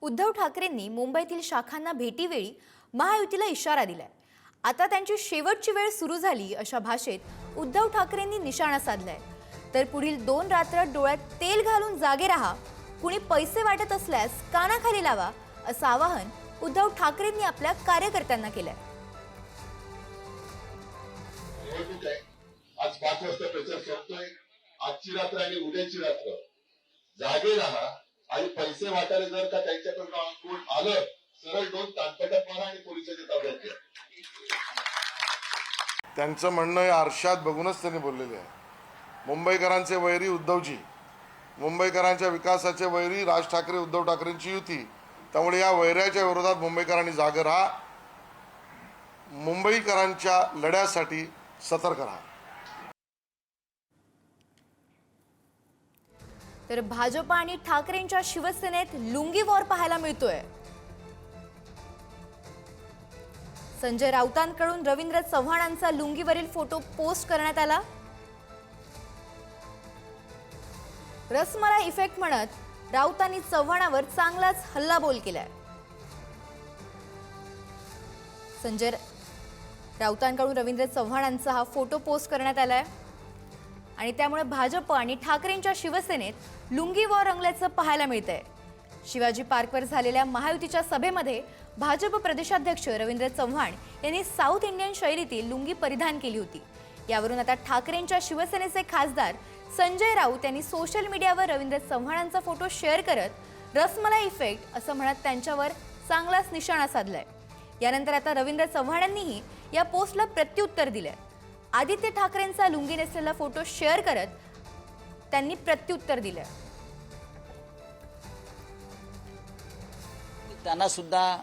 उद्धव ठाकरेंनी मुंबईतील शाखांना भेटीवेळी महायुतीला इशारा दिलाय। आता त्यांची शेवटची वेळ सुरू झाली अशा भाषेत उद्धव ठाकरेंनी निशाणा साधलाय। तर पुढील 2 रात्र डोळ्यात तेल घालून जागे राहा, कुणी पैसे वाटत असल्यास कानाखाली लावा असं आवाहन उद्धव ठाकरेंनी आपल्या कार्यकर्त्यांना केलंय। आज 5 वाजता प्रचार संपतोय। आजची रात्र आणि उद्याची रात्र जागे राहा आणि पैसे वाटायला जर का त्यांच्याकडून कोण आलं सरळ 2 ताटपटक मारा आणि पोलिसांच्या ताब्यात द्या। त्यांचं म्हणणं हे आरशात बघूनच त्यांनी बोललेले आहे। मुंबईकरांचे वैरी उद्धवजी, मुंबईकरांच्या विकासाचे वैरी राज ठाकरे उद्धव ठाकरेंची युती। त्यामुळे या वैऱ्याच्या विरोधात मुंबईकरांनी जागे राहा, मुंबईकरांच्या लढ्यासाठी सतर्क राहा। तर भाजप आणि ठाकरेंच्या शिवसेनेत लुंगी वॉर पाहायला मिळतोय। संजय राऊतांकडून रवींद्र चव्हाणांचा लुंगीवरील फोटो पोस्ट करण्यात आला। रसमलाई इफेक्ट म्हणत राऊतांनी चव्हाणावर चांगलाच हल्लाबोल केलाय। संजय राऊतांकडून रवींद्र चव्हाणांचा हा फोटो पोस्ट करण्यात आलाय आणि त्यामुळे भाजप आणि ठाकरेंच्या शिवसेनेत लुंगी वॉर रंगल्याचं पाहायला मिळतंय। शिवाजी पार्कवर झालेल्या महायुतीच्या सभेमध्ये भाजप प्रदेशाध्यक्ष रवींद्र चव्हाण यांनी साऊथ इंडियन शैलीतील लुंगी परिधान केली होती। यावरून आता ठाकरेंच्या शिवसेनेचे खासदार संजय राऊत यांनी सोशल मीडियावर रवींद्र चव्हाणांचा फोटो शेअर करत रसमलाई इफेक्ट असं म्हणत त्यांच्यावर चांगलाच निशाणा साधलाय। यानंतर आता रवींद्र चव्हाणांनीही या पोस्टला प्रत्युत्तर दिलंय। आदित्य ठाकरेंचा लुंगी नेसलेला फोटो शेअर करत त्यांनी प्रत्युत्तर दिलंय। त्यांना सुद्धा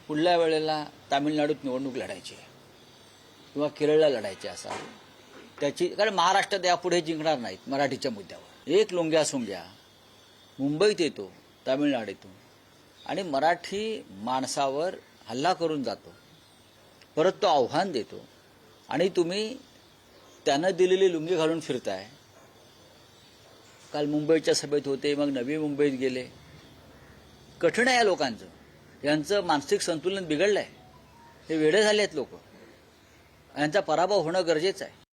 पुढल्या वेळेला तामिळनाडूत निवडणूक लढायची आहे किंवा केरळला लढायची असावी त्याची, कारण महाराष्ट्रात यापुढे जिंकणार नाहीत मराठीच्या मुद्द्यावर। एक लुंग्या सुंग्या मुंबईत येतो तामिळनाडूतून आणि मराठी माणसावर हल्ला करून जातो, परत तो आव्हान देतो आणि तुम्ही त्यानं दिलेली लुंगी घालून फिरताय। काल मुंबईच्या सभेत होते, मग नवी मुंबईत गेले। कठीण आहे या लोकांचं, यांचं मानसिक संतुलन बिघडलंय, हे वेडे झाले आहेत लोक, यांचा पराभव होणं गरजेचं आहे।